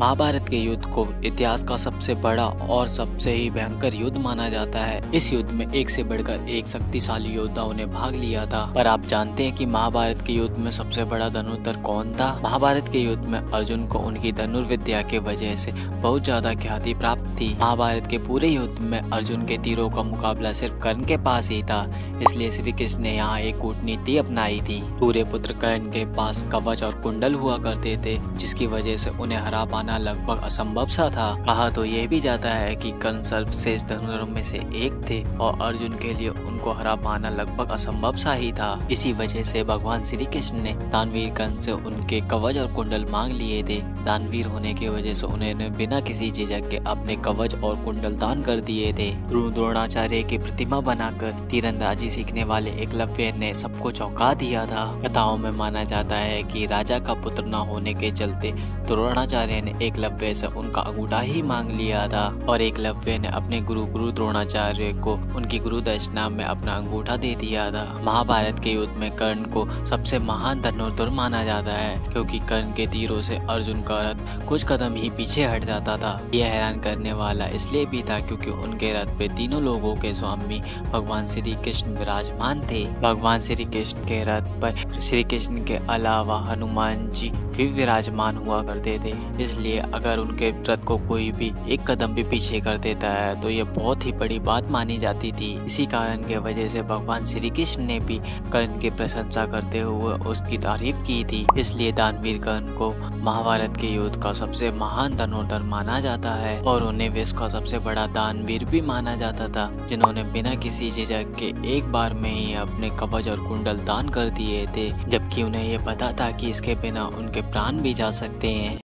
महाभारत के युद्ध को इतिहास का सबसे बड़ा और सबसे ही भयंकर युद्ध माना जाता है। इस युद्ध में एक से बढ़कर एक शक्तिशाली योद्धाओं ने भाग लिया था। पर आप जानते हैं कि महाभारत के युद्ध में सबसे बड़ा धनुर्धर कौन था? महाभारत के युद्ध में अर्जुन को उनकी धनुर्विद्या के वजह से बहुत ज्यादा ख्याति प्राप्त थी। महाभारत के पूरे युद्ध में अर्जुन के तीरों का मुकाबला सिर्फ कर्ण के पास ही था, इसलिए श्री कृष्ण ने यहाँ एक कूटनीति अपनाई थी। सूर्य पुत्र कर्ण के पास कवच और कुंडल हुआ करते थे, जिसकी वजह से उन्हें हरा पाना लगभग असंभव सा था। कहा तो यह भी जाता है कि कर्ण सर्वश्रेष्ठ धनुर्धरों में से एक थे और अर्जुन के लिए उनको हरा पाना लगभग असंभव सा ही था। इसी वजह से भगवान श्री कृष्ण ने दानवीर कर्ण से उनके कवच और कुंडल मांग लिए थे। दानवीर होने की वजह से उन्हें बिना किसी झिझक के अपने कवच और कुंडल दान कर दिए थे। गुरु द्रोणाचार्य की प्रतिमा बनाकर तीरंदाजी सीखने वाले एकलव्य ने सबको चौंका दिया था। कथाओं में माना जाता है कि राजा का पुत्र न होने के चलते द्रोणाचार्य ने एकलव्य से उनका अंगूठा ही मांग लिया था और एकलव्य ने अपने गुरु द्रोणाचार्य को उनकी गुरु दक्षिणा में अपना अंगूठा दे दिया था। महाभारत के युद्ध में कर्ण को सबसे महान धनुर्धर माना जाता है, क्योंकि कर्ण के तीरों से अर्जुन का रथ कुछ कदम ही पीछे हट जाता था। यह हैरान करने वाला इसलिए भी था क्योंकि उनके रथ पे तीनों लोगों के स्वामी भगवान श्री कृष्ण विराजमान थे। भगवान श्री कृष्ण के रथ पर श्री कृष्ण के अलावा हनुमान जी भी विराजमान हुआ करते थे, इसलिए अगर उनके रथ को कोई भी एक कदम भी पीछे कर देता है तो ये बहुत ही बड़ी बात मानी जाती थी। इसी कारण के वजह से भगवान श्री कृष्ण ने भी कर्ण की प्रशंसा करते हुए उसकी तारीफ की थी। इसलिए दानवीर कर्ण को महाभारत के युद्ध का सबसे महान धनुर्धर माना जाता है और उन्हें विश्व का सबसे बड़ा दानवीर भी माना जाता था, जिन्होंने बिना किसी झिझक के एक बार में ही अपने कवच और कुंडल दान कर दिए थे, जबकि उन्हें ये पता था कि इसके बिना उनके प्राण भी जा सकते हैं।